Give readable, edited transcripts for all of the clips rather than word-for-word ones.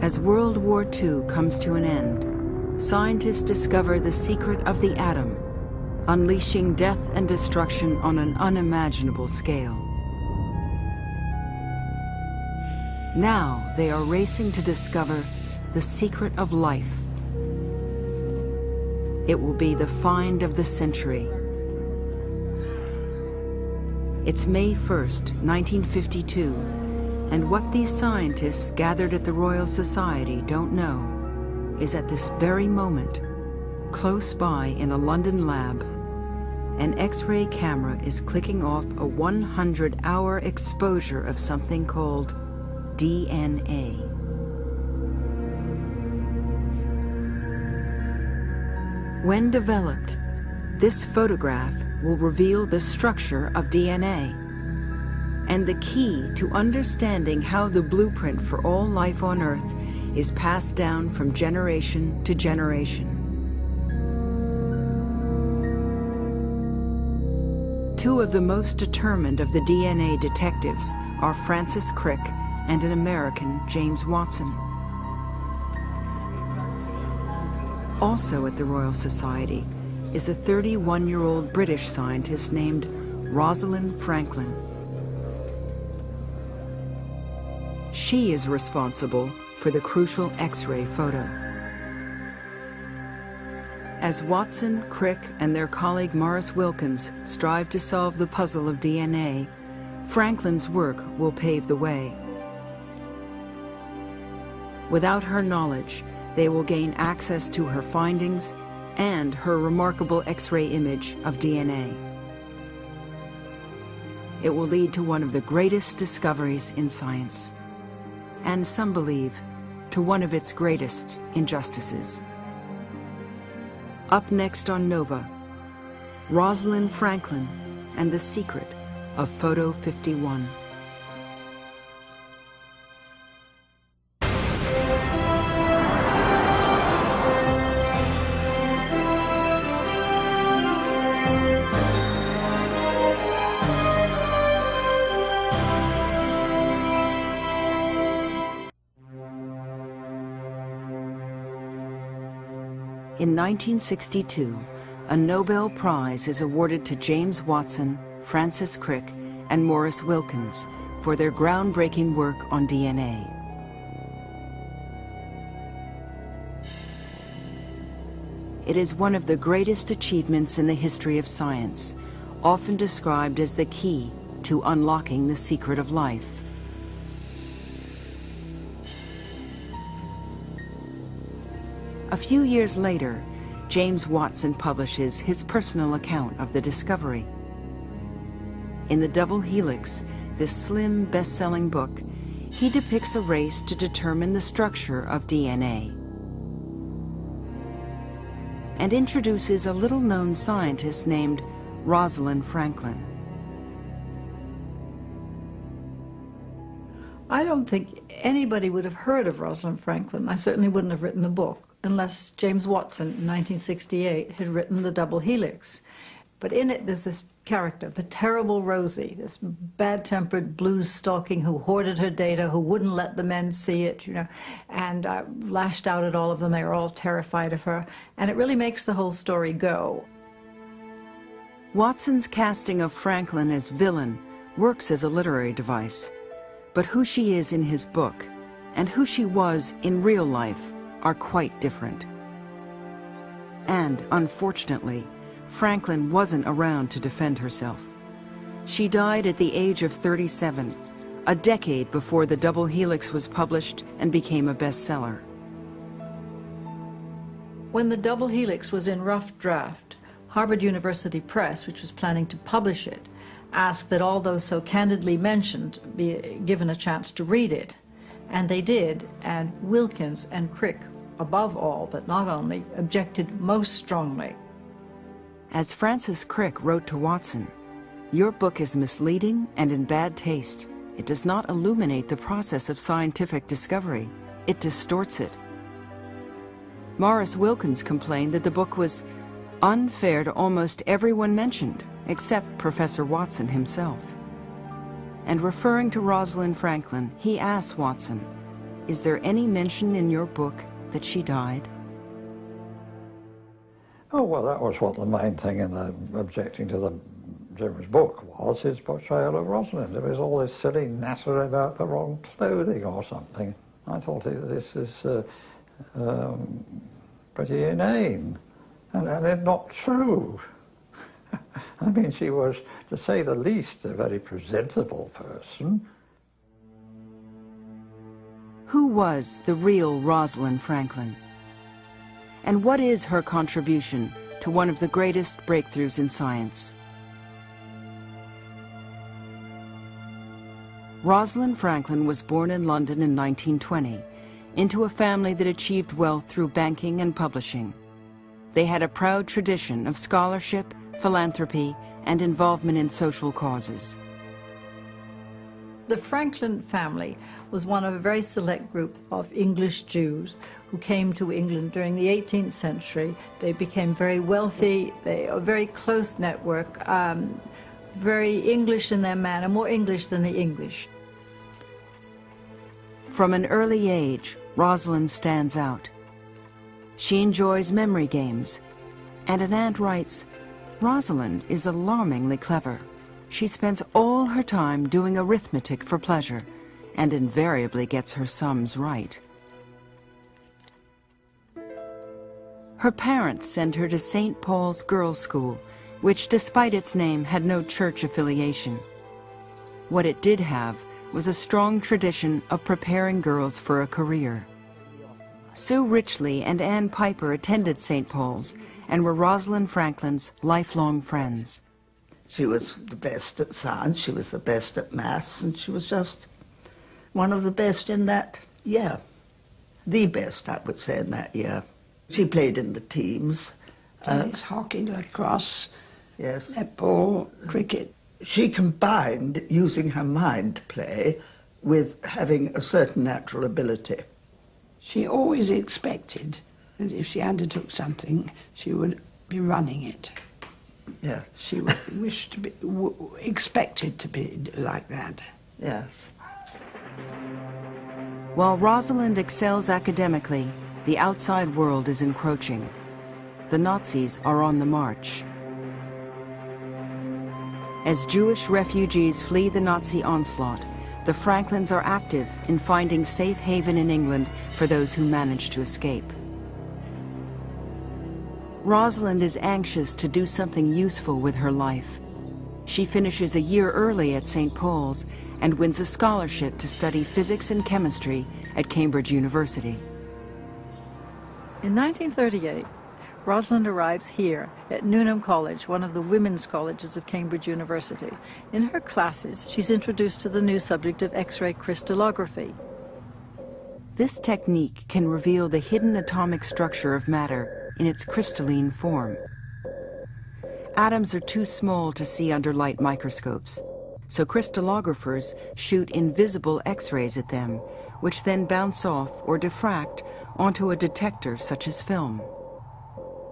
As World War II comes to an end, scientists discover the secret of the atom, unleashing death and destruction on an unimaginable scale. Now they are racing to discover the secret of life. It will be the find of the century. It's May 1st, 1952, and what these scientists gathered at the Royal Society don't know is at this very moment, close by in a London lab, an X-ray camera is clicking off a 100-hour exposure of something called DNA. When developed, this photograph will reveal the structure of DNA and the key to understanding how the blueprint for all life on Earth is passed down from generation to generation. Two of the most determined of the DNA detectives are Francis Crick and an American, James Watson. Also at the Royal Society is a 31-year-old British scientist named Rosalind Franklin. She is responsible for the crucial X-ray photo. As Watson, Crick, and their colleague Maurice Wilkins strive to solve the puzzle of DNA, Franklin's work will pave the way. Without her knowledge, they will gain access to her findings and her remarkable X-ray image of DNA. It will lead to one of the greatest discoveries in science, and some believe, to one of its greatest injustices. Up next on Nova, Rosalind Franklin and the secret of Photo 51. In 1962, a Nobel Prize is awarded to James Watson, Francis Crick, and Maurice Wilkins for their groundbreaking work on DNA. It is one of the greatest achievements in the history of science, often described as the key to unlocking the secret of life. A few years later, James Watson publishes his personal account of the discovery. In The Double Helix, this slim, best-selling book, he depicts a race to determine the structure of DNA and introduces a little-known scientist named Rosalind Franklin. I don't think anybody would have heard of Rosalind Franklin. I certainly wouldn't have written the book unless James Watson in 1968 had written The Double Helix. But in it there's this character, the terrible Rosie, this bad-tempered blues-stalking who hoarded her data, who wouldn't let the men see it, you know, and lashed out at all of them. They were all terrified of her. And it really makes the whole story go. Watson's casting of Franklin as villain works as a literary device. But who she is in his book and who she was in real life are quite different. And, unfortunately, Franklin wasn't around to defend herself. She died at the age of 37, a decade before The Double Helix was published and became a bestseller. When The Double Helix was in rough draft, Harvard University Press, which was planning to publish it, asked that all those so candidly mentioned be given a chance to read it. And they did, and Wilkins and Crick, above all, but not only, objected most strongly. As Francis Crick wrote to Watson, "Your book is misleading and in bad taste. It does not illuminate the process of scientific discovery. It distorts it." Maurice Wilkins complained that the book was unfair to almost everyone mentioned, except Professor Watson himself. And referring to Rosalind Franklin, he asked Watson, is there any mention in your book that she died? Oh, well, that was what the main thing in the objecting to the Jim's book was, his portrayal of Rosalind. There was all this silly natter about the wrong clothing or something. I thought this is pretty inane and not true. I mean, she was, to say the least, a very presentable person. Who was the real Rosalind Franklin? And what is her contribution to one of the greatest breakthroughs in science? Rosalind Franklin was born in London in 1920 into a family that achieved wealth through banking and publishing. They had a proud tradition of scholarship, philanthropy, and involvement in social causes. The Franklin family was one of a very select group of English Jews who came to England during the 18th century. They became very wealthy, a very close network, very English in their manner, more English than the English. From an early age, Rosalind stands out. She enjoys memory games, and an aunt writes, "Rosalind is alarmingly clever. She spends all her time doing arithmetic for pleasure, and invariably gets her sums right." Her parents send her to St. Paul's Girls' School, which, despite its name, had no church affiliation. What it did have was a strong tradition of preparing girls for a career. Sue Richley and Ann Piper attended St. Paul's and were Rosalind Franklin's lifelong friends. She was the best at science, she was the best at maths, and she was just one of the best in that year. The best, I would say, in that year. She played in the teams. Tennis, hockey, lacrosse, Yes. netball, cricket. She combined using her mind to play with having a certain natural ability. She always expected that if she undertook something, she would be running it. Yes. She would wish to be, expected to be like that. Yes. While Rosalind excels academically, the outside world is encroaching. The Nazis are on the march. As Jewish refugees flee the Nazi onslaught, the Franklins are active in finding safe haven in England for those who manage to escape. Rosalind is anxious to do something useful with her life. She finishes a year early at St. Paul's and wins a scholarship to study physics and chemistry at Cambridge University. In 1938, Rosalind arrives here at Newnham College, one of the women's colleges of Cambridge University. In her classes, she's introduced to the new subject of X-ray crystallography. This technique can reveal the hidden atomic structure of matter in its crystalline form. Atoms are too small to see under light microscopes, so crystallographers shoot invisible X-rays at them, which then bounce off or diffract onto a detector such as film.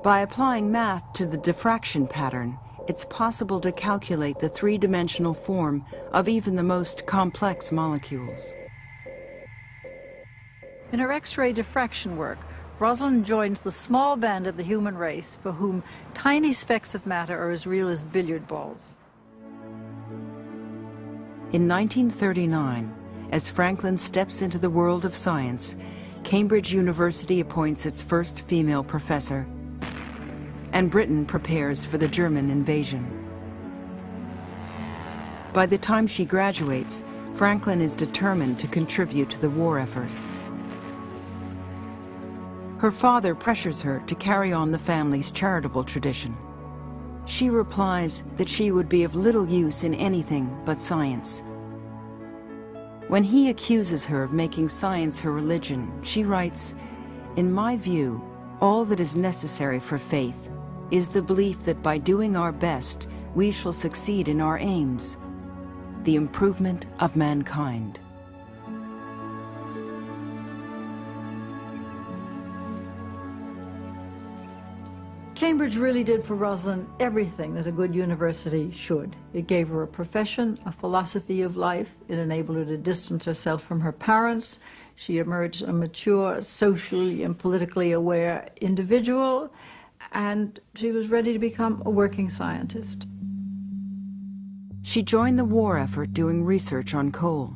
By applying math to the diffraction pattern, it's possible to calculate the three-dimensional form of even the most complex molecules. In her X-ray diffraction work, Rosalind joins the small band of the human race for whom tiny specks of matter are as real as billiard balls. In 1939, as Franklin steps into the world of science, Cambridge University appoints its first female professor, and Britain prepares for the German invasion. By the time she graduates, Franklin is determined to contribute to the war effort. Her father pressures her to carry on the family's charitable tradition. She replies that she would be of little use in anything but science. When he accuses her of making science her religion, she writes, "In my view, all that is necessary for faith is the belief that by doing our best, we shall succeed in our aims, the improvement of mankind." Cambridge really did for Rosalind everything that a good university should. It gave her a profession, a philosophy of life. It enabled her to distance herself from her parents. She emerged a mature, socially and politically aware individual, and she was ready to become a working scientist. She joined the war effort doing research on coal.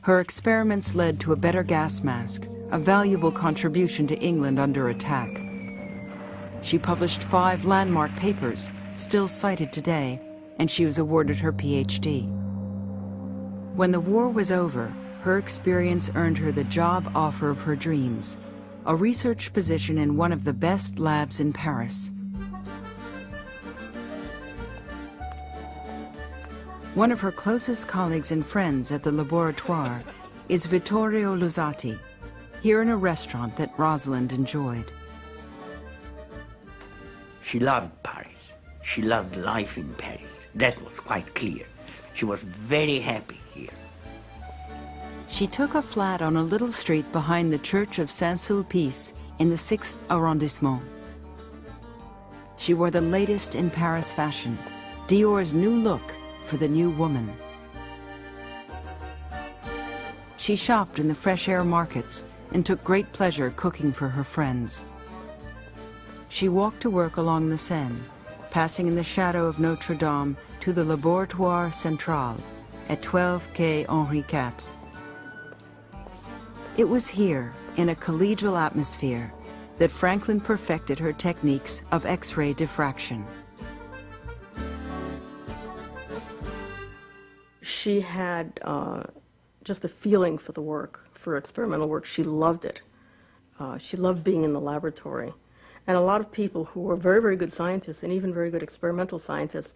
Her experiments led to a better gas mask, a valuable contribution to England under attack. She published 5 landmark papers, still cited today, and she was awarded her PhD. When the war was over, her experience earned her the job offer of her dreams, a research position in one of the best labs in Paris. One of her closest colleagues and friends at the laboratoire is Vittorio Luzzati, here in a restaurant that Rosalind enjoyed. She loved Paris. She loved life in Paris. That was quite clear. She was very happy here. She took a flat on a little street behind the Church of Saint-Sulpice in the 6th arrondissement. She wore the latest in Paris fashion, Dior's new look for the new woman. She shopped in the fresh air markets and took great pleasure cooking for her friends. She walked to work along the Seine, passing in the shadow of Notre Dame to the Laboratoire Central at 12 Quai Henri IV. It was here, in a collegial atmosphere, that Franklin perfected her techniques of X-ray diffraction. She had just a feeling for the work, for experimental work. She loved it. She loved being in the laboratory. And a lot of people who are very, very good scientists, and even very good experimental scientists,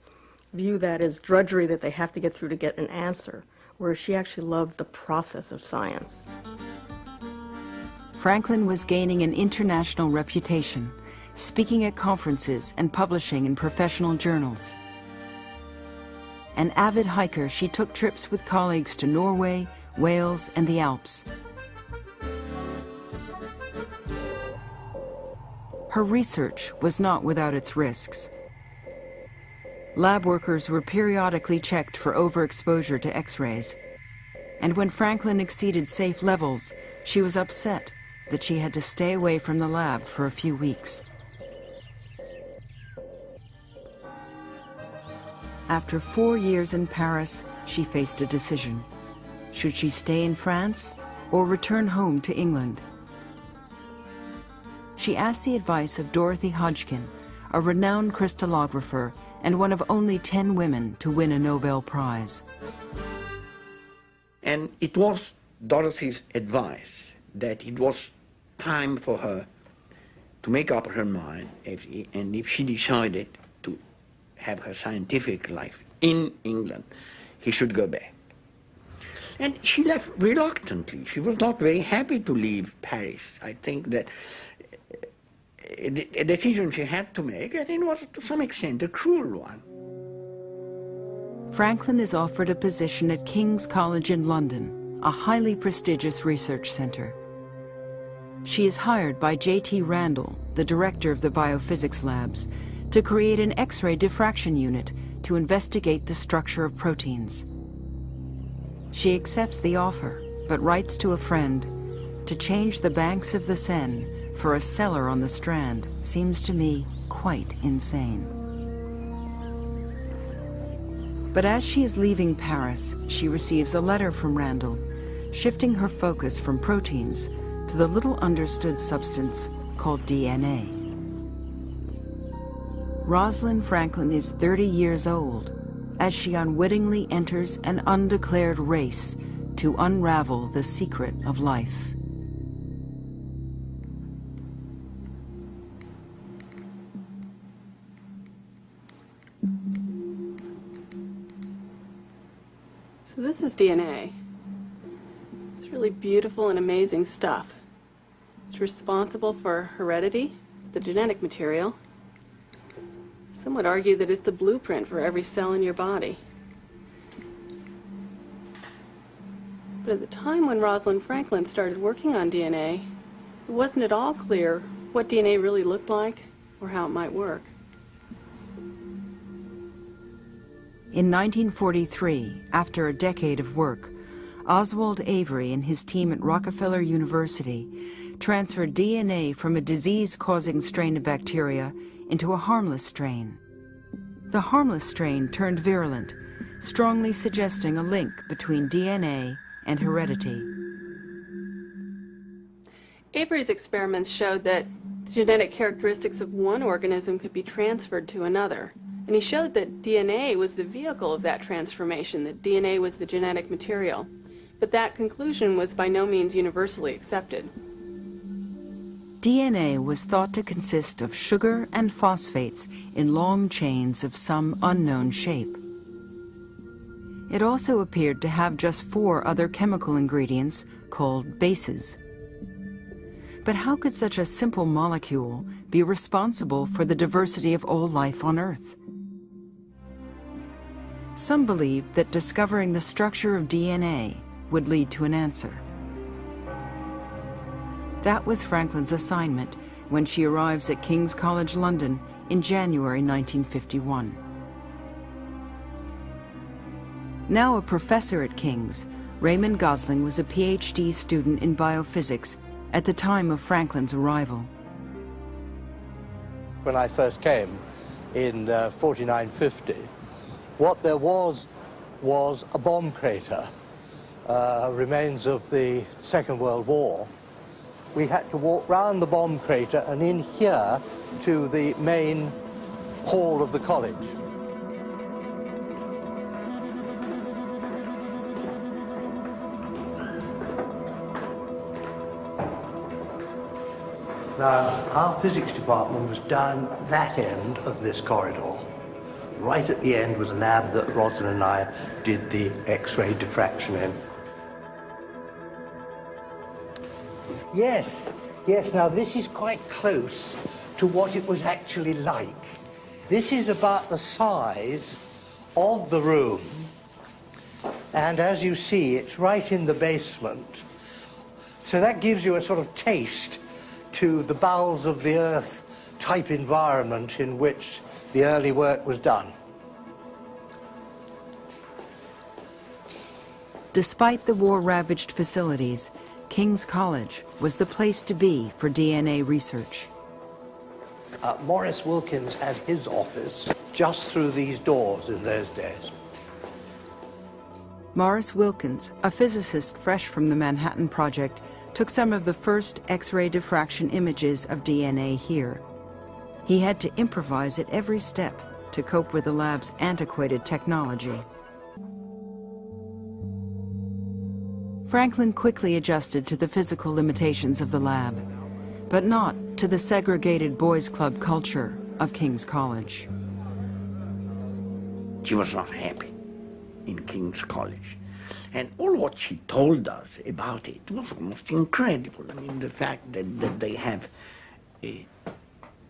view that as drudgery that they have to get through to get an answer, whereas she actually loved the process of science. Franklin was gaining an international reputation, speaking at conferences and publishing in professional journals. An avid hiker, she took trips with colleagues to Norway, Wales, and the Alps. Her research was not without its risks. Lab workers were periodically checked for overexposure to X-rays, and when Franklin exceeded safe levels, she was upset that she had to stay away from the lab for a few weeks. After 4 years in Paris, she faced a decision. Should she stay in France or return home to England? She asked the advice of Dorothy Hodgkin, a renowned crystallographer and one of only 10 women to win a Nobel Prize. And it was Dorothy's advice that it was time for her to make up her mind, and if she decided to have her scientific life in England, he should go back. And she left reluctantly. She was not very happy to leave Paris. I think that a decision she had to make, and it was to some extent a cruel one. Franklin is offered a position at King's College in London, a highly prestigious research center. She is hired by J.T. Randall, the director of the biophysics labs, to create an X-ray diffraction unit to investigate the structure of proteins. She accepts the offer, but writes to a friend, "To change the banks of the Seine for a cellar on the Strand seems to me quite insane." But as she is leaving Paris, she receives a letter from Randall, shifting her focus from proteins to the little understood substance called DNA. Rosalind Franklin is 30 years old as she unwittingly enters an undeclared race to unravel the secret of life. So this is DNA. It's really beautiful and amazing stuff. It's responsible for heredity. It's the genetic material. Some would argue that it's the blueprint for every cell in your body. But at the time when Rosalind Franklin started working on DNA, it wasn't at all clear what DNA really looked like or how it might work. In 1943, after a decade of work, Oswald Avery and his team at Rockefeller University transferred DNA from a disease-causing strain of bacteria into a harmless strain. The harmless strain turned virulent, strongly suggesting a link between DNA and heredity. Avery's experiments showed that the genetic characteristics of one organism could be transferred to another. And he showed that DNA was the vehicle of that transformation, that DNA was the genetic material. But that conclusion was by no means universally accepted. DNA was thought to consist of sugar and phosphates in long chains of some unknown shape. It also appeared to have just 4 other chemical ingredients called bases. But how could such a simple molecule be responsible for the diversity of all life on Earth? Some believed that discovering the structure of DNA would lead to an answer. That was Franklin's assignment when she arrives at King's College London in January 1951. Now a professor at King's, Raymond Gosling was a PhD student in biophysics at the time of Franklin's arrival. When I first came in 49-50, what there was a bomb crater, remains of the Second World War. We had to walk round the bomb crater and in here to the main hall of the college. Now, our physics department was down that end of this corridor. Right at the end was a lab that Rosalind and I did the X-ray diffraction in. Yes, now this is quite close to what it was actually like. This is about the size of the room, and as you see, it's right in the basement. So that gives you a sort of taste to the bowels of the earth type environment in which the early work was done. Despite the war-ravaged facilities, King's College was the place to be for DNA research. Maurice Wilkins had his office just through these doors in those days. Maurice Wilkins, a physicist fresh from the Manhattan Project, took some of the first X-ray diffraction images of DNA here. He had to improvise at every step to cope with the lab's antiquated technology. Franklin quickly adjusted to the physical limitations of the lab, but not to the segregated boys' club culture of King's College. She was not happy in King's College. And all what she told us about it was almost incredible. I mean, the fact that they have a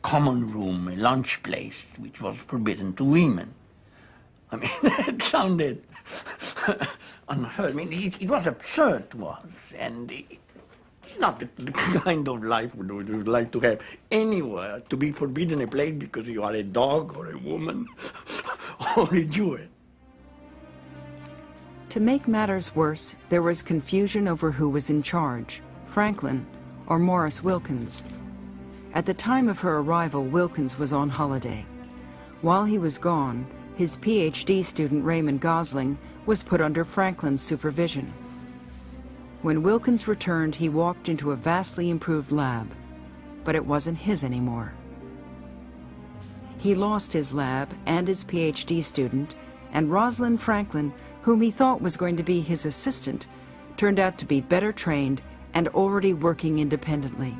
common room, a lunch place, which was forbidden to women. I mean, it sounded unheard. I mean, it was absurd to us. And it's not the kind of life we would like to have anywhere, to be forbidden a place because you are a dog or a woman or a Jew. To make matters worse, there was confusion over who was in charge, Franklin or Maurice Wilkins. At the time of her arrival, Wilkins was on holiday. While he was gone, his PhD student Raymond Gosling was put under Franklin's supervision. When Wilkins returned, he walked into a vastly improved lab, but it wasn't his anymore. He lost his lab and his PhD student, and Rosalind Franklin, whom he thought was going to be his assistant, turned out to be better trained and already working independently.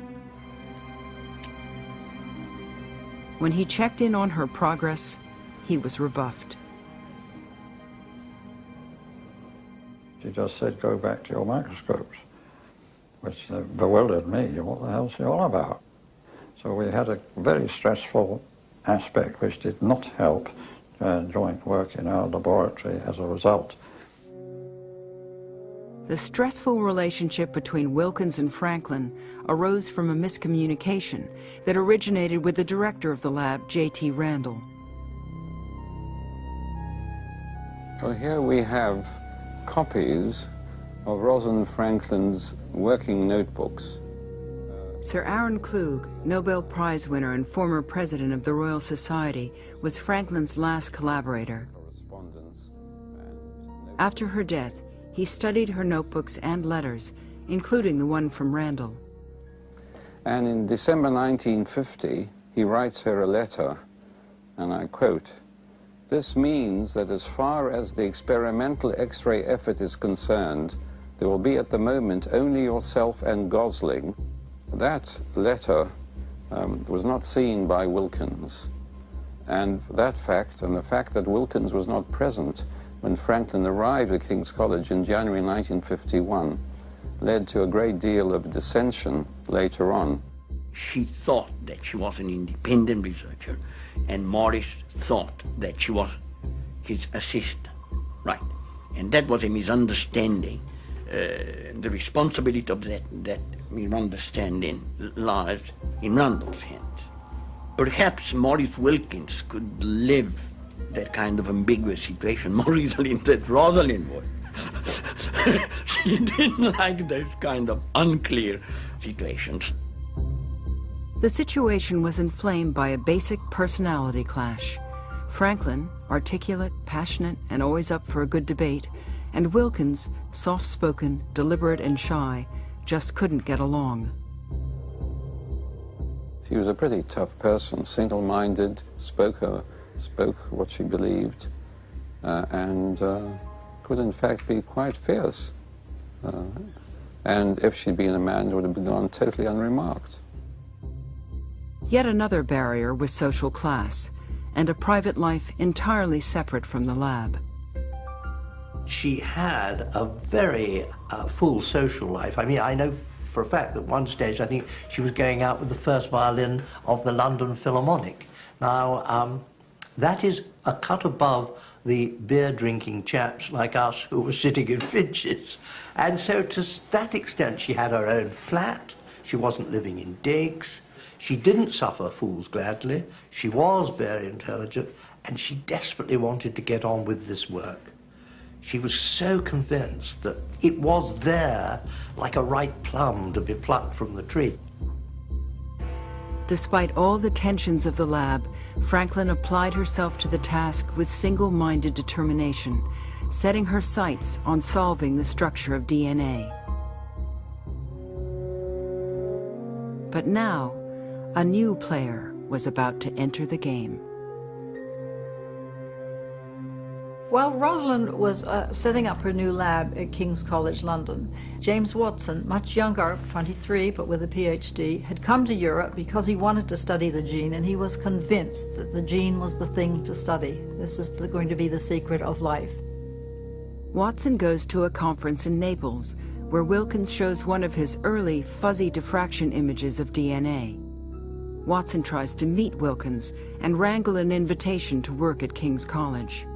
When he checked in on her progress, he was rebuffed. She just said, go back to your microscopes, which bewildered me. What the hell is she on about? So we had a very stressful aspect which did not help joint work in our laboratory as a result. The stressful relationship between Wilkins and Franklin arose from a miscommunication that originated with the director of the lab, J.T. Randall. Well, here we have copies of Rosalind Franklin's working notebooks. Sir Aaron Klug, Nobel Prize winner and former president of the Royal Society, was Franklin's last collaborator. After her death, he studied her notebooks and letters, including the one from Randall. And in December 1950, he writes her a letter, and I quote, "This means that as far as the experimental X-ray effort is concerned, there will be at the moment only yourself and Gosling." That letter was not seen by Wilkins. And that fact, and the fact that Wilkins was not present when Franklin arrived at King's College in January 1951, led to a great deal of dissension later on. She thought that she was an independent researcher, and Morris thought that she was his assistant. Right. And that was a misunderstanding. The responsibility of that misunderstanding lies in Randall's hands. Perhaps Morris Wilkins could live that kind of ambiguous situation more easily than Rosalind would. She didn't like those kind of unclear situations. The situation was inflamed by a basic personality clash. Franklin, articulate, passionate, and always up for a good debate, and Wilkins, soft-spoken, deliberate, and shy, just couldn't get along. She was a pretty tough person, single-minded, spoke what she believed, and could in fact be quite fierce. And if she'd been a man, it would have gone totally unremarked. Yet another barrier was social class, and a private life entirely separate from the lab. She had a very full social life. I mean, I know for a fact that one stage I think she was going out with the first violin of the London Philharmonic. Now, that is a cut above the beer-drinking chaps like us who were sitting in Finch's. And so to that extent, she had her own flat. She wasn't living in digs. She didn't suffer fools gladly. She was very intelligent, and she desperately wanted to get on with this work. She was so convinced that it was there, like a ripe plum to be plucked from the tree. Despite all the tensions of the lab, Franklin applied herself to the task with single-minded determination, setting her sights on solving the structure of DNA. But now, a new player was about to enter the game. While Rosalind was setting up her new lab at King's College London, James Watson, much younger, 23, but with a PhD, had come to Europe because he wanted to study the gene, and he was convinced that the gene was the thing to study. This is going to be the secret of life. Watson goes to a conference in Naples, where Wilkins shows one of his early fuzzy diffraction images of DNA. Watson tries to meet Wilkins and wrangle an invitation to work at King's College.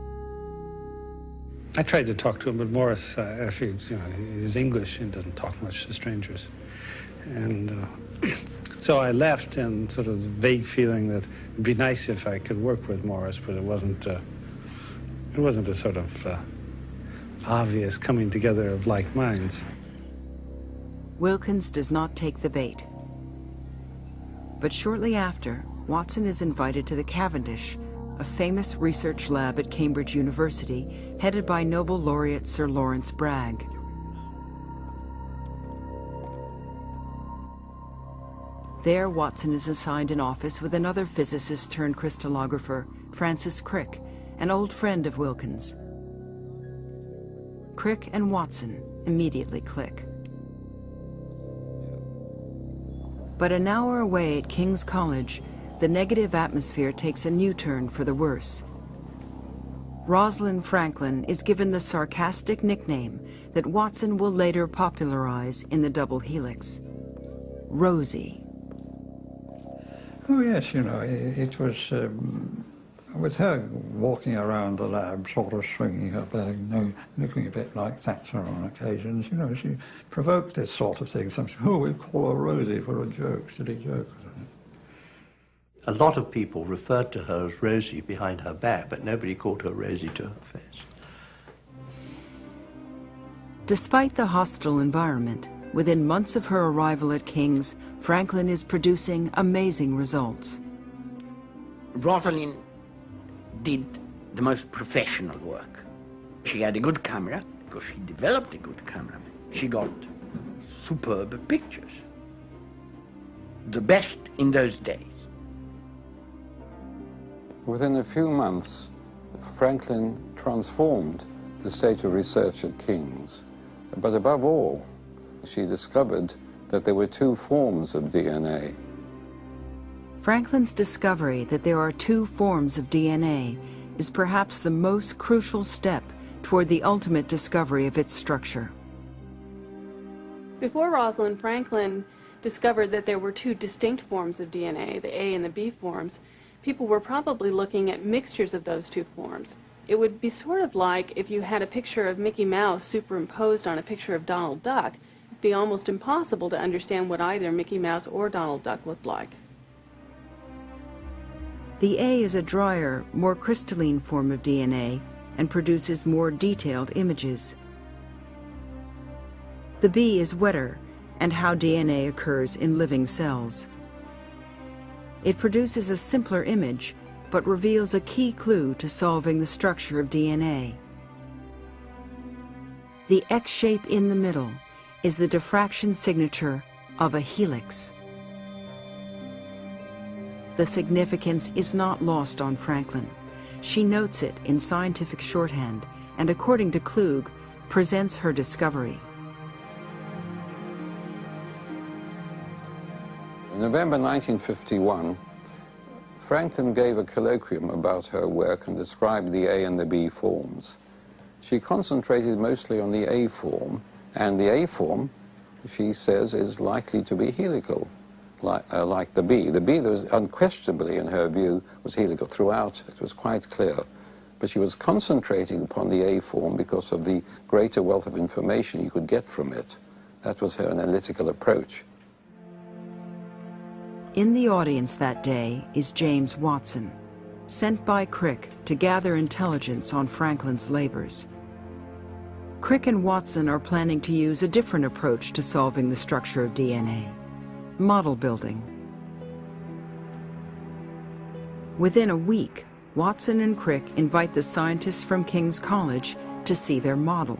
I tried to talk to him, but Morris, he's English and doesn't talk much to strangers. And so I left in sort of the vague feeling that it'd be nice if I could work with Morris, but it wasn't a sort of obvious coming together of like minds. Wilkins does not take the bait. But shortly after, Watson is invited to the Cavendish, a famous research lab at Cambridge University, headed by Nobel laureate Sir Lawrence Bragg. There, Watson is assigned an office with another physicist turned crystallographer, Francis Crick, an old friend of Wilkins. Crick and Watson immediately click. But an hour away at King's College, the negative atmosphere takes a new turn for the worse. Rosalind Franklin is given the sarcastic nickname that Watson will later popularize in the double helix, Rosie. Oh yes, it was with her walking around the lab, sort of swinging her bag, looking a bit like Thatcher on occasions, you know, she provoked this sort of thing. Some say, oh, we call her Rosie for a joke, silly joke. A lot of people referred to her as Rosie behind her back, but nobody called her Rosie to her face. Despite the hostile environment, within months of her arrival at King's, Franklin is producing amazing results. Rosalind did the most professional work. She had a good camera, because she developed a good camera. She got superb pictures. The best in those days. Within a few months, Franklin transformed the state of research at King's. But above all, she discovered that there were two forms of DNA. Franklin's discovery that there are two forms of DNA is perhaps the most crucial step toward the ultimate discovery of its structure. Before Rosalind Franklin discovered that there were two distinct forms of DNA, the A and the B forms, people were probably looking at mixtures of those two forms. It would be sort of like if you had a picture of Mickey Mouse superimposed on a picture of Donald Duck. It'd be almost impossible to understand what either Mickey Mouse or Donald Duck looked like. The A is a drier, more crystalline form of DNA and produces more detailed images. The B is wetter, and how DNA occurs in living cells. It produces a simpler image, but reveals a key clue to solving the structure of DNA. The X shape in the middle is the diffraction signature of a helix. The significance is not lost on Franklin. She notes it in scientific shorthand and, according to Klug, presents her discovery. In November 1951, Franklin gave a colloquium about her work and described the A and the B forms. She concentrated mostly on the A form, and the A form, she says, is likely to be helical, like the B. The B, there was unquestionably, in her view, was helical throughout. It was quite clear. But she was concentrating upon the A form because of the greater wealth of information you could get from it. That was her analytical approach. In the audience that day is James Watson, sent by Crick to gather intelligence on Franklin's labors. Crick and Watson are planning to use a different approach to solving the structure of DNA: model building. Within a week, Watson and Crick invite the scientists from King's College to see their model.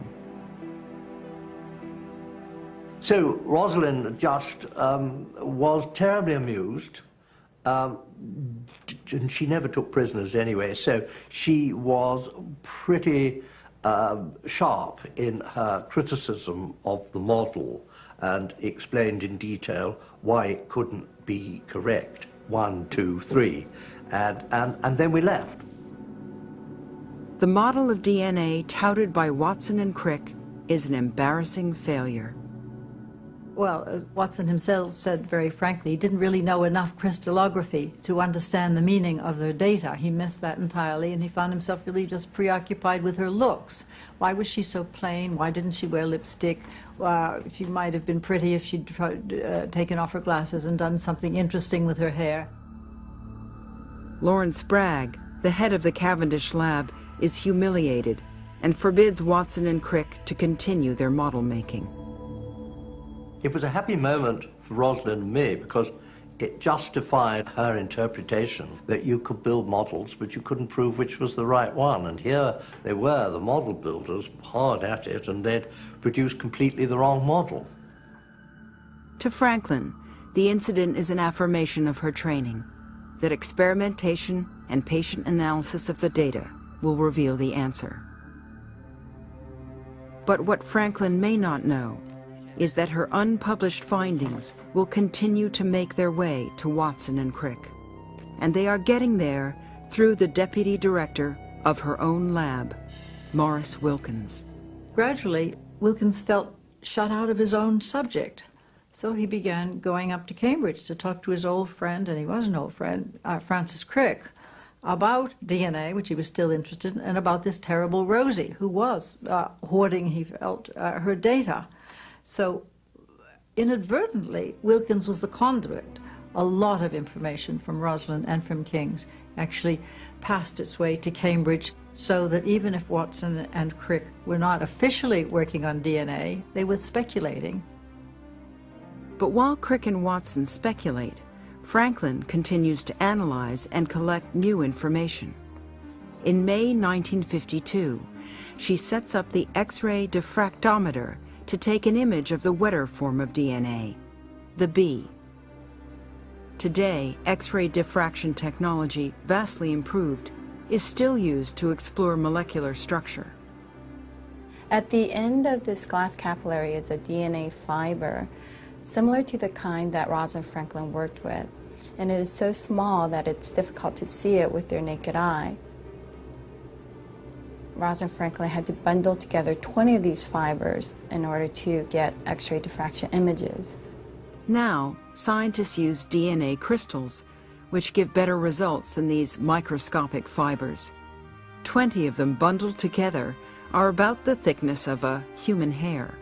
So Rosalind just was terribly amused, and she never took prisoners anyway, so she was pretty sharp in her criticism of the model and explained in detail why it couldn't be correct, 1, 2, 3, and then we left. The model of DNA touted by Watson and Crick is an embarrassing failure. Well, as Watson himself said very frankly, he didn't really know enough crystallography to understand the meaning of their data. He missed that entirely, and he found himself really just preoccupied with her looks. Why was she so plain? Why didn't she wear lipstick? She might have been pretty if she'd taken off her glasses and done something interesting with her hair. Lawrence Bragg, the head of the Cavendish lab, is humiliated and forbids Watson and Crick to continue their model making. It was a happy moment for Rosalind and me because it justified her interpretation that you could build models, but you couldn't prove which was the right one. And here they were, the model builders, hard at it, and they'd produced completely the wrong model. To Franklin, the incident is an affirmation of her training, that experimentation and patient analysis of the data will reveal the answer. But what Franklin may not know is that her unpublished findings will continue to make their way to Watson and Crick. And they are getting there through the deputy director of her own lab, Morris Wilkins. Gradually, Wilkins felt shut out of his own subject. So he began going up to Cambridge to talk to his old friend, and he was an old friend, Francis Crick, about DNA, which he was still interested in, and about this terrible Rosie, who was hoarding, he felt, her data. So inadvertently, Wilkins was the conduit. A lot of information from Rosalind and from King's actually passed its way to Cambridge, so that even if Watson and Crick were not officially working on DNA, they were speculating. But while Crick and Watson speculate, Franklin continues to analyze and collect new information. In May 1952, she sets up the X-ray diffractometer to take an image of the wetter form of DNA, the B. Today, X-ray diffraction technology, vastly improved, is still used to explore molecular structure. At the end of this glass capillary is a DNA fiber, similar to the kind that Rosalind Franklin worked with, and it is so small that it's difficult to see it with your naked eye. Rosalind Franklin had to bundle together 20 of these fibers in order to get X-ray diffraction images. Now, scientists use DNA crystals, which give better results than these microscopic fibers. 20 of them bundled together are about the thickness of a human hair.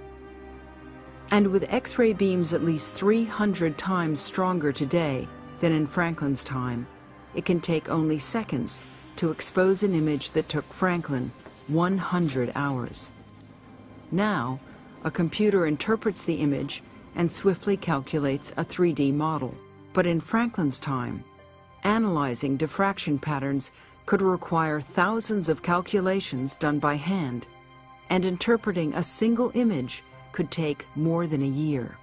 And with X-ray beams at least 300 times stronger today than in Franklin's time, it can take only seconds to expose an image that took Franklin 100 hours. Now, a computer interprets the image and swiftly calculates a 3D model. But in Franklin's time, analyzing diffraction patterns could require thousands of calculations done by hand, and interpreting a single image could take more than a year.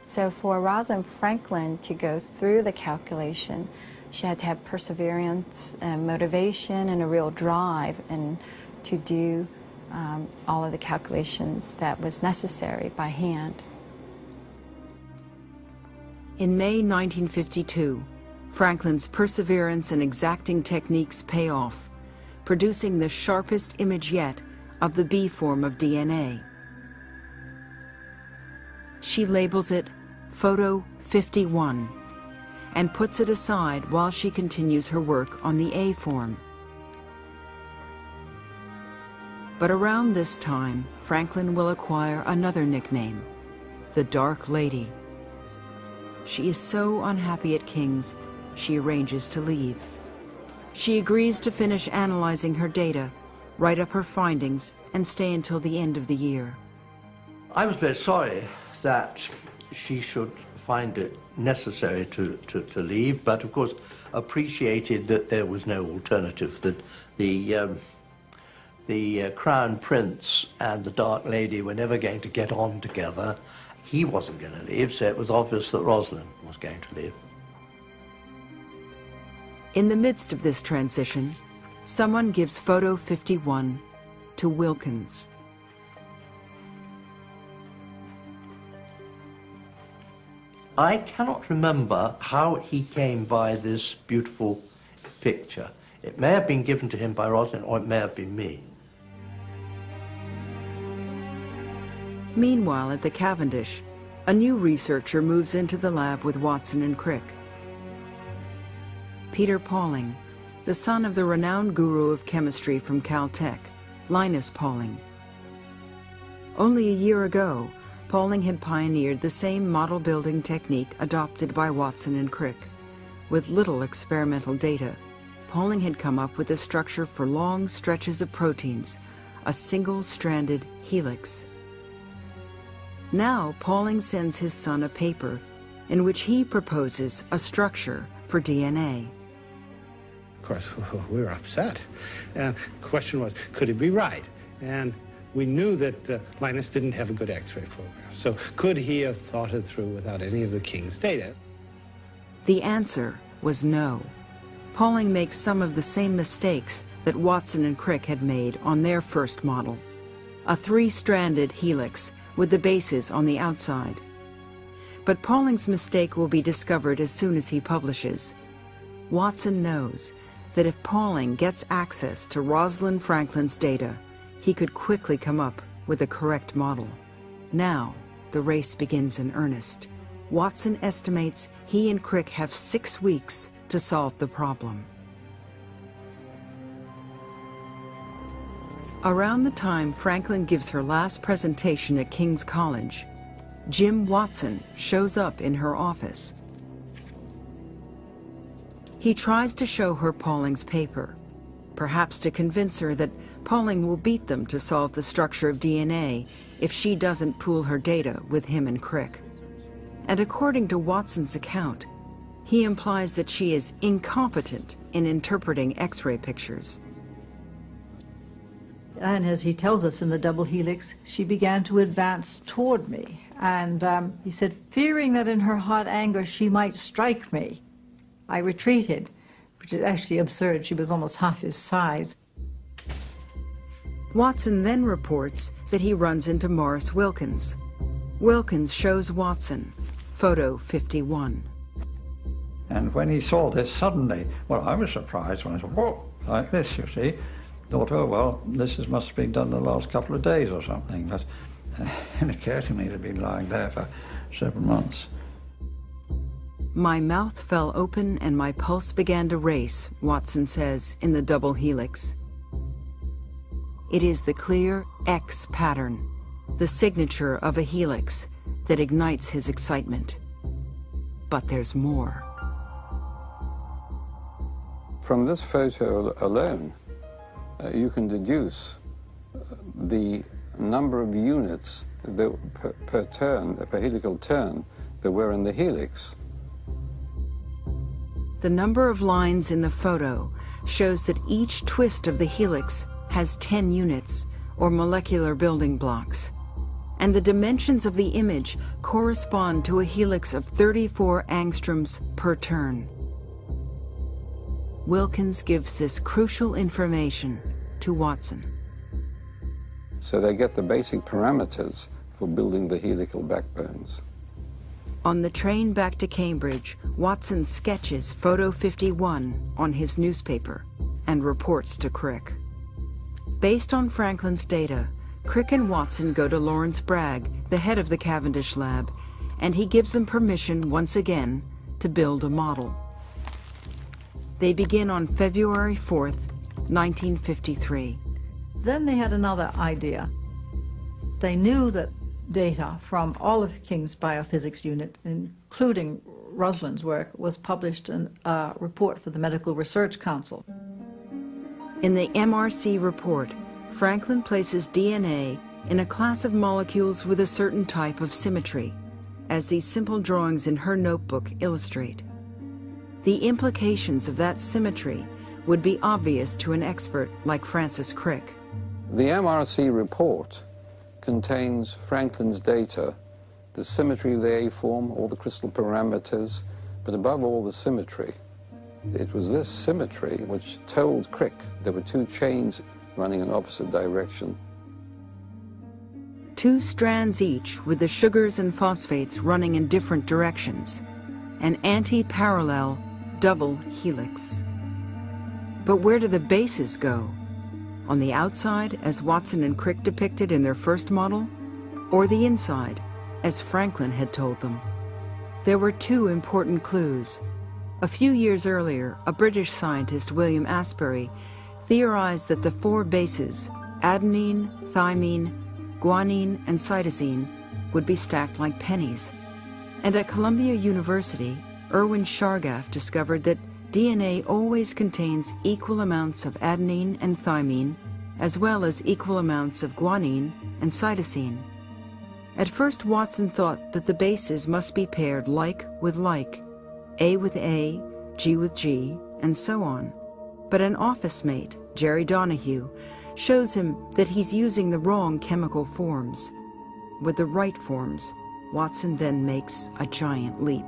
So for Rosalind Franklin to go through the calculation, she had to have perseverance and motivation and a real drive and to do all of the calculations that was necessary by hand. In May 1952, Franklin's perseverance and exacting techniques pay off, producing the sharpest image yet of the B form of DNA. She labels it Photo 51 and puts it aside while she continues her work on the A form. But around this time, Franklin will acquire another nickname, the Dark Lady. She is so unhappy at King's, she arranges to leave. She agrees to finish analyzing her data, write up her findings, and stay until the end of the year. I was very sorry that she should find it necessary to leave, but of course appreciated that there was no alternative, that the Crown Prince and the Dark Lady were never going to get on together. He wasn't going to leave, so it was obvious that Rosalind was going to leave. In the midst of this transition, someone gives Photo 51 to Wilkins. I cannot remember how he came by this beautiful picture. It may have been given to him by Rosalind, or it may have been me. Meanwhile, at the Cavendish, a new researcher moves into the lab with Watson and Crick. Peter Pauling, the son of the renowned guru of chemistry from Caltech, Linus Pauling. Only a year ago, Pauling had pioneered the same model-building technique adopted by Watson and Crick. With little experimental data, Pauling had come up with a structure for long stretches of proteins, a single-stranded helix. Now, Pauling sends his son a paper in which he proposes a structure for DNA. Of course, we were upset. And the question was, could he be right? And we knew that Linus didn't have a good X-ray program. So could he have thought it through without any of the King's data? The answer was no. Pauling makes some of the same mistakes that Watson and Crick had made on their first model. A three-stranded helix with the bases on the outside. But Pauling's mistake will be discovered as soon as he publishes. Watson knows that if Pauling gets access to Rosalind Franklin's data, he could quickly come up with a correct model. Now, the race begins in earnest. Watson estimates he and Crick have 6 weeks to solve the problem. Around the time Franklin gives her last presentation at King's College, Jim Watson shows up in her office. He tries to show her Pauling's paper, perhaps to convince her that Pauling will beat them to solve the structure of DNA if she doesn't pool her data with him and Crick. And according to Watson's account, he implies that she is incompetent in interpreting X-ray pictures. And as he tells us in the double helix, she began to advance toward me. And he said, fearing that in her hot anger she might strike me, I retreated, which is actually absurd. She was almost half his size. Watson then reports that he runs into Morris Wilkins. Wilkins shows Watson photo 51. And when he saw this suddenly, well, I was surprised when I said, whoa, like this, you see. Thought, oh, well, must have been done the last couple of days or something. But it occurred to me it had been lying there for 7 months. My mouth fell open and my pulse began to race, Watson says in the double helix. It is the clear X pattern, the signature of a helix, that ignites his excitement. But there's more. From this photo alone, you can deduce the number of units per turn, per helical turn, that were in the helix. The number of lines in the photo shows that each twist of the helix has 10 units, or molecular building blocks, and the dimensions of the image correspond to a helix of 34 angstroms per turn. Wilkins gives this crucial information to Watson. So they get the basic parameters for building the helical backbones. On the train back to Cambridge, Watson sketches photo 51 on his newspaper and reports to Crick. Based on Franklin's data, Crick and Watson go to Lawrence Bragg, the head of the Cavendish lab, and he gives them permission once again to build a model. They begin on February 4th, 1953. Then they had another idea. They knew that data from all of King's biophysics unit, including Roslind's work, was published in a report for the Medical Research Council. In the MRC report, Franklin places DNA in a class of molecules with a certain type of symmetry, as these simple drawings in her notebook illustrate. The implications of that symmetry would be obvious to an expert like Francis Crick. The MRC report contains Franklin's data, the symmetry of the A-form, all the crystal parameters, but above all the symmetry. It was this symmetry which told Crick there were two chains running in opposite direction. 2 strands each with the sugars and phosphates running in different directions, an anti-parallel double helix. But where do the bases go? On the outside, as Watson and Crick depicted in their first model, or the inside, as Franklin had told them? There were 2 important clues. A few years earlier, a British scientist, William Asbury, theorized that the 4 bases, adenine, thymine, guanine, and cytosine, would be stacked like pennies. And at Columbia University, Erwin Chargaff discovered that DNA always contains equal amounts of adenine and thymine, as well as equal amounts of guanine and cytosine. At first, Watson thought that the bases must be paired like with like, A with A, G with G, and so on. But an office mate, Jerry Donahue, shows him that he's using the wrong chemical forms. With the right forms, Watson then makes a giant leap.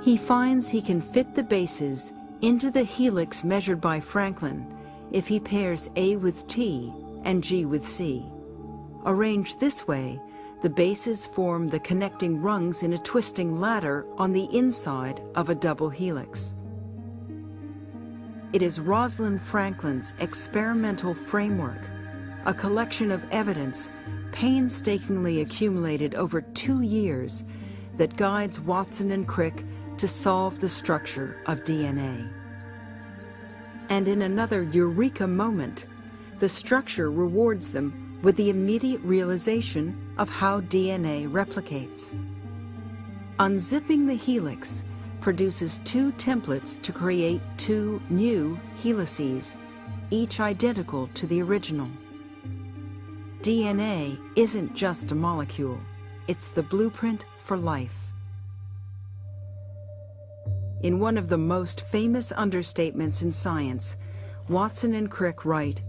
He finds he can fit the bases into the helix measured by Franklin if he pairs A with T and G with C. Arranged this way, the bases form the connecting rungs in a twisting ladder on the inside of a double helix. It is Rosalind Franklin's experimental framework, a collection of evidence painstakingly accumulated over 2 years, that guides Watson and Crick to solve the structure of DNA. And in another eureka moment, the structure rewards them with the immediate realization of how DNA replicates. Unzipping the helix produces two templates to create two new helices, each identical to the original. DNA isn't just a molecule, it's the blueprint for life. In one of the most famous understatements in science, Watson and Crick write,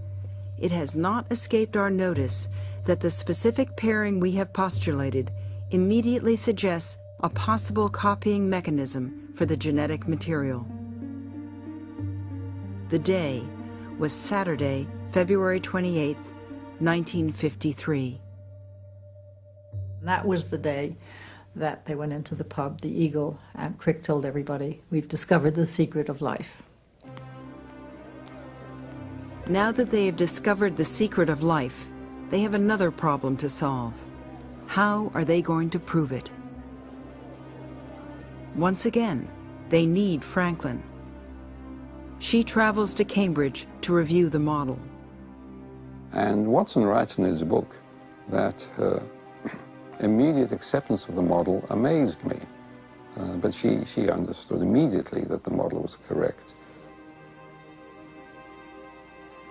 "It has not escaped our notice that the specific pairing we have postulated immediately suggests a possible copying mechanism for the genetic material." The day was Saturday, February 28, 1953. That was the day that they went into the pub, the Eagle, and Crick told everybody, "We've discovered the secret of life." Now that they have discovered the secret of life, they have another problem to solve. How are they going to prove it? Once again, they need Franklin. She travels to Cambridge to review the model. And Watson writes in his book that her immediate acceptance of the model amazed me. But she understood immediately that the model was correct.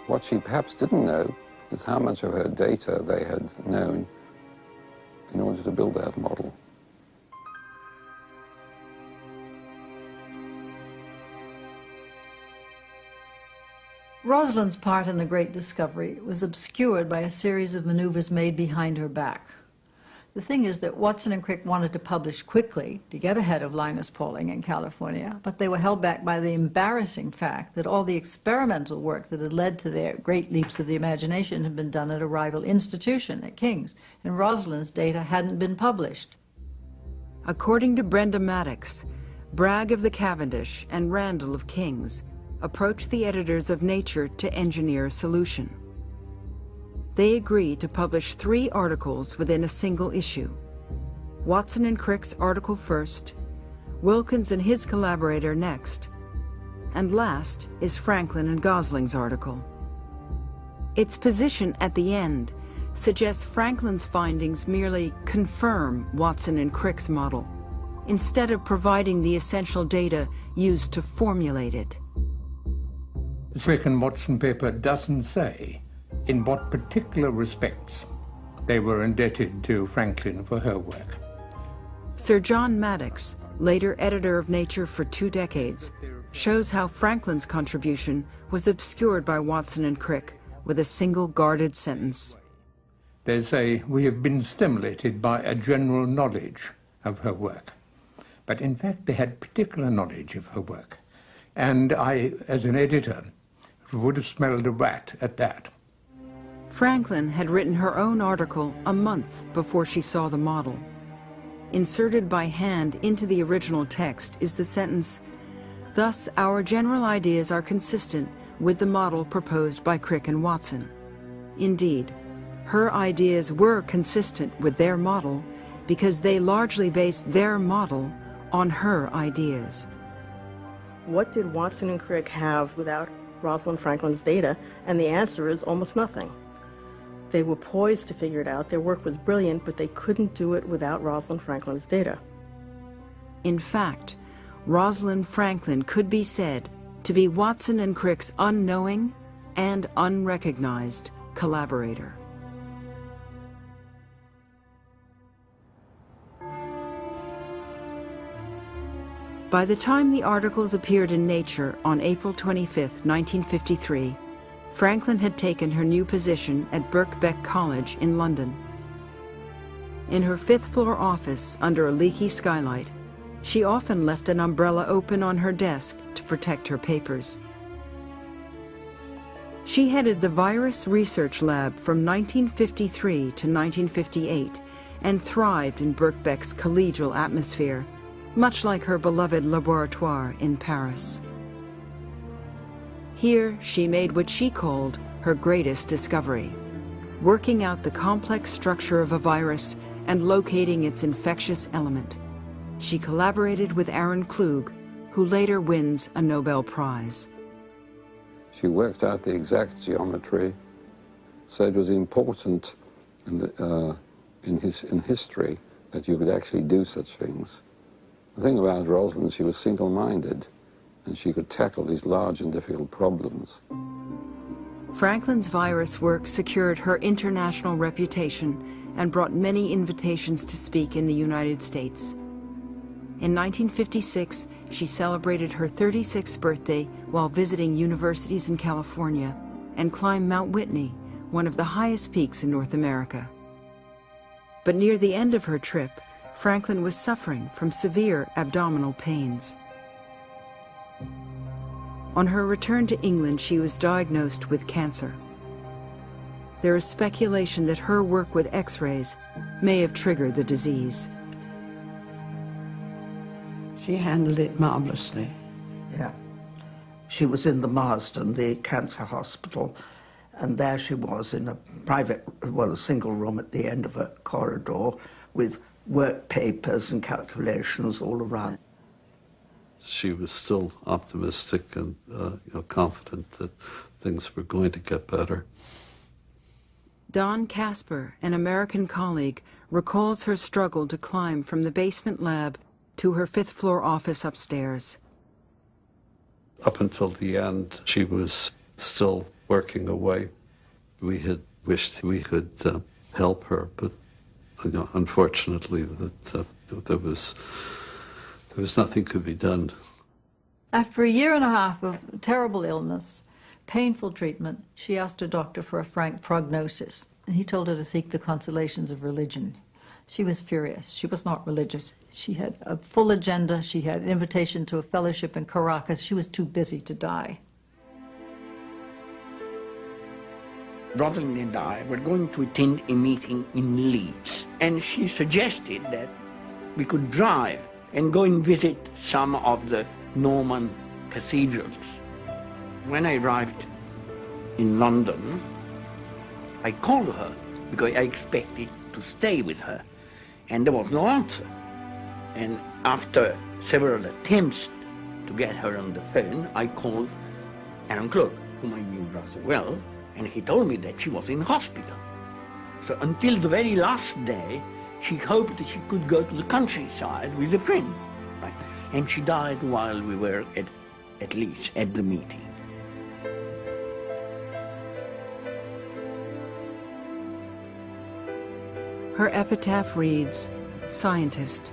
What she perhaps didn't know is how much of her data they had known in order to build that model. Rosalind's part in the great discovery was obscured by a series of maneuvers made behind her back. The thing is that Watson and Crick wanted to publish quickly to get ahead of Linus Pauling in California, but they were held back by the embarrassing fact that all the experimental work that had led to their great leaps of the imagination had been done at a rival institution at King's, and Rosalind's data hadn't been published. According to Brenda Maddox, Bragg of the Cavendish and Randall of King's approached the editors of Nature to engineer a solution. They agreed to publish 3 articles within a single issue. Watson and Crick's article first, Wilkins and his collaborator next, and last is Franklin and Gosling's article. Its position at the end suggests Franklin's findings merely confirm Watson and Crick's model, instead of providing the essential data used to formulate it. The Crick and Watson paper doesn't say in what particular respects they were indebted to Franklin for her work. Sir John Maddox, later editor of Nature for 2 decades, shows how Franklin's contribution was obscured by Watson and Crick with a single guarded sentence. They say, "We have been stimulated by a general knowledge of her work." But in fact, they had particular knowledge of her work. And I, as an editor, would have smelled a rat at that. Franklin had written her own article a month before she saw the model. Inserted by hand into the original text is the sentence, "Thus our general ideas are consistent with the model proposed by Crick and Watson." Indeed, her ideas were consistent with their model because they largely based their model on her ideas. What did Watson and Crick have without Rosalind Franklin's data? And the answer is almost nothing. They were poised to figure it out. Their work was brilliant, but they couldn't do it without Rosalind Franklin's data. In fact, Rosalind Franklin could be said to be Watson and Crick's unknowing and unrecognized collaborator. By the time the articles appeared in Nature on April 25, 1953, Franklin had taken her new position at Birkbeck College in London. In her 5th-floor office under a leaky skylight, she often left an umbrella open on her desk to protect her papers. She headed the Virus Research Lab from 1953 to 1958 and thrived in Birkbeck's collegial atmosphere, much like her beloved laboratoire in Paris. Here, she made what she called her greatest discovery, working out the complex structure of a virus and locating its infectious element. She collaborated with Aaron Klug, who later wins a Nobel Prize. She worked out the exact geometry So it was important in history that you could actually do such things. The thing about Rosalind, she was single-minded, and she could tackle these large and difficult problems. Franklin's virus work secured her international reputation and brought many invitations to speak in the United States. In 1956, she celebrated her 36th birthday while visiting universities in California and climbed Mount Whitney, one of the highest peaks in North America. But near the end of her trip, Franklin was suffering from severe abdominal pains. On her return to England, she was diagnosed with cancer. There is speculation that her work with X-rays may have triggered the disease. She handled it marvelously. Yeah. She was in the Marsden, the cancer hospital, and there she was in a private, well, a single room at the end of a corridor with work papers and calculations all around. She was still optimistic and confident that things were going to get better. Don Casper, an American colleague, recalls her struggle to climb from the basement lab to her fifth-floor office upstairs. Up until the end, she was still working away. We had wished we could help her, but unfortunately, there was nothing could be done. After a year and a half of terrible illness, painful treatment, she asked her doctor for a frank prognosis, and he told her to seek the consolations of religion. She was furious. She was not religious. She had a full agenda. She had an invitation to a fellowship in Caracas. She was too busy to die. Rosalind and I were going to attend a meeting in Leeds, and she suggested that we could drive and go and visit some of the Norman cathedrals. When I arrived in London, I called her because I expected to stay with her, and there was no answer. And after several attempts to get her on the phone, I called Aaron Clark, whom I knew rather well, and he told me that she was in hospital. So until the very last day, she hoped that she could go to the countryside with a friend, right? And she died while we were at Leeds at the meeting. Her epitaph reads, "Scientist.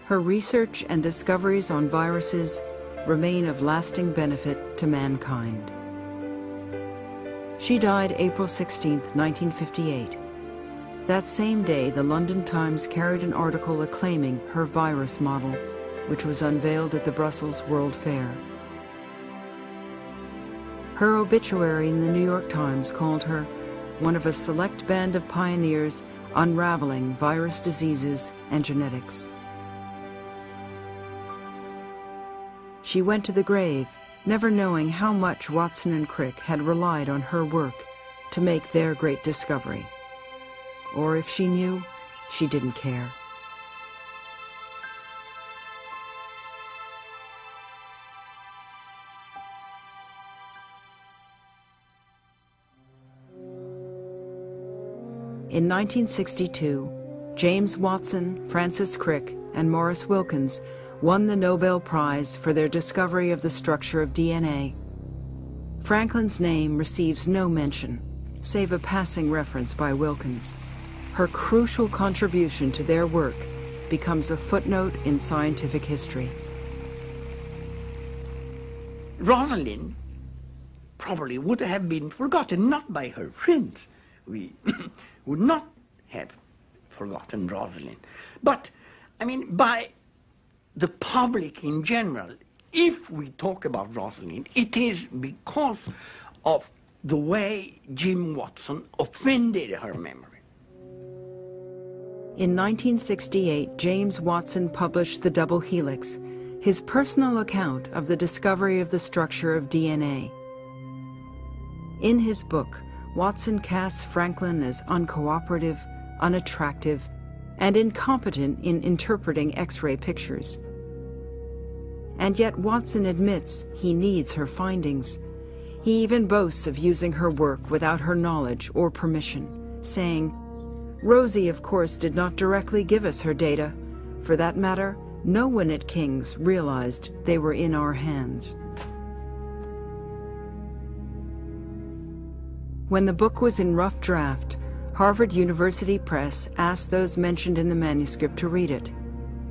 Her research and discoveries on viruses remain of lasting benefit to mankind." She died April 16, 1958. That same day, the London Times carried an article acclaiming her virus model, which was unveiled at the Brussels World Fair. Her obituary in the New York Times called her one of a select band of pioneers unraveling virus diseases and genetics. She went to the grave, never knowing how much Watson and Crick had relied on her work to make their great discovery. Or if she knew, she didn't care. In 1962, James Watson, Francis Crick, and Maurice Wilkins won the Nobel Prize for their discovery of the structure of DNA. Franklin's name receives no mention, save a passing reference by Wilkins. Her crucial contribution to their work becomes a footnote in scientific history. Rosalind probably would have been forgotten, not by her friends. We would not have forgotten Rosalind, but, I mean, by the public in general. If we talk about Rosalind, it is because of the way Jim Watson offended her memory. In 1968, James Watson published The Double Helix, his personal account of the discovery of the structure of DNA. In his book, Watson casts Franklin as uncooperative, unattractive, and incompetent in interpreting X-ray pictures. And yet Watson admits he needs her findings. He even boasts of using her work without her knowledge or permission, saying, "Rosie, of course, did not directly give us her data. For that matter, no one at King's realized they were in our hands." When the book was in rough draft, Harvard University Press asked those mentioned in the manuscript to read it.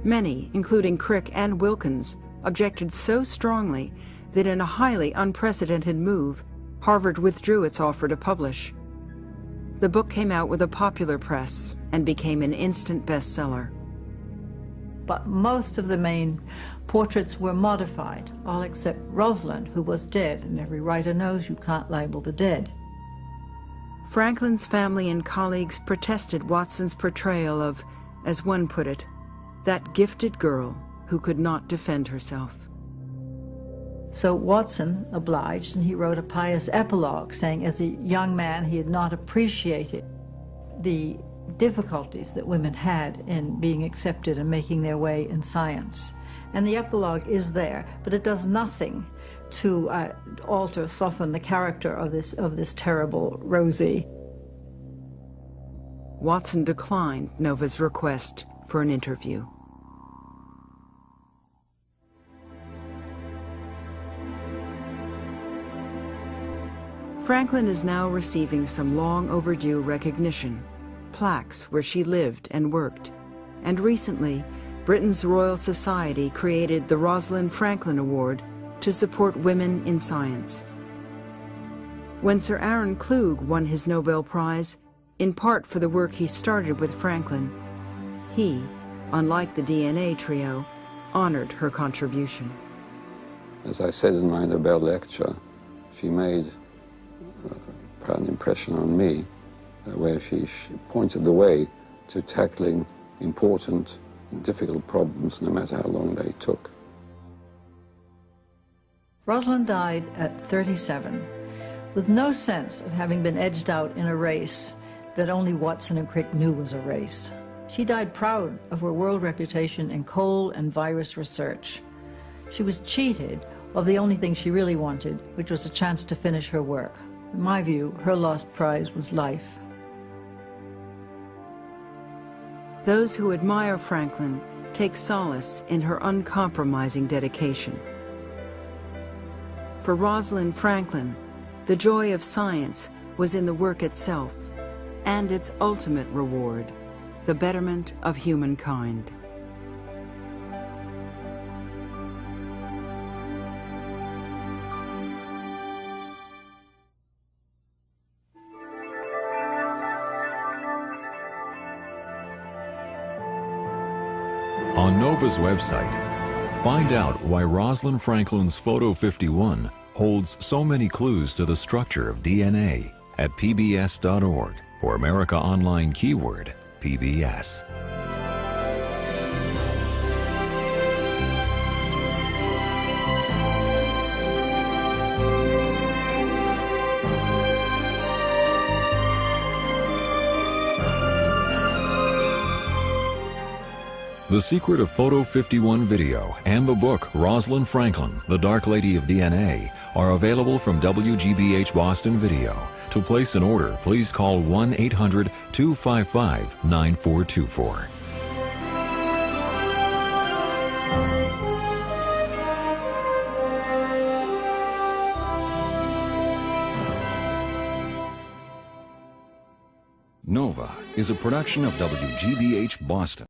Many, including Crick and Wilkins, objected so strongly that in a highly unprecedented move, Harvard withdrew its offer to publish. The book came out with a popular press and became an instant bestseller. But most of the main portraits were modified, all except Rosalind, who was dead, and every writer knows you can't label the dead. Franklin's family and colleagues protested Watson's portrayal of, as one put it, that gifted girl who could not defend herself. So Watson obliged, and he wrote a pious epilogue saying as a young man he had not appreciated the difficulties that women had in being accepted and making their way in science. And the epilogue is there, but it does nothing to alter, soften the character of this terrible Rosie. Watson declined Nova's request for an interview. Franklin is now receiving some long overdue recognition, plaques where she lived and worked, and recently, Britain's Royal Society created the Rosalind Franklin Award to support women in science. When Sir Aaron Klug won his Nobel Prize, in part for the work he started with Franklin, he, unlike the DNA trio, honored her contribution. As I said in my Nobel lecture, she made a profound impression on me, where she pointed the way to tackling important and difficult problems, no matter how long they took. Rosalind died at 37, with no sense of having been edged out in a race that only Watson and Crick knew was a race. She died proud of her world reputation in coal and virus research. She was cheated of the only thing she really wanted, which was a chance to finish her work. In my view, her lost prize was life. Those who admire Franklin take solace in her uncompromising dedication. For Rosalind Franklin, the joy of science was in the work itself and its ultimate reward, the betterment of humankind. On NOVA's website, find out why Rosalind Franklin's Photo 51 holds so many clues to the structure of DNA at pbs.org or America Online keyword PBS. The Secret of Photo 51 video and the book Rosalind Franklin, The Dark Lady of DNA are available from WGBH Boston Video. To place an order, please call 1-800-255-9424. NOVA is a production of WGBH Boston.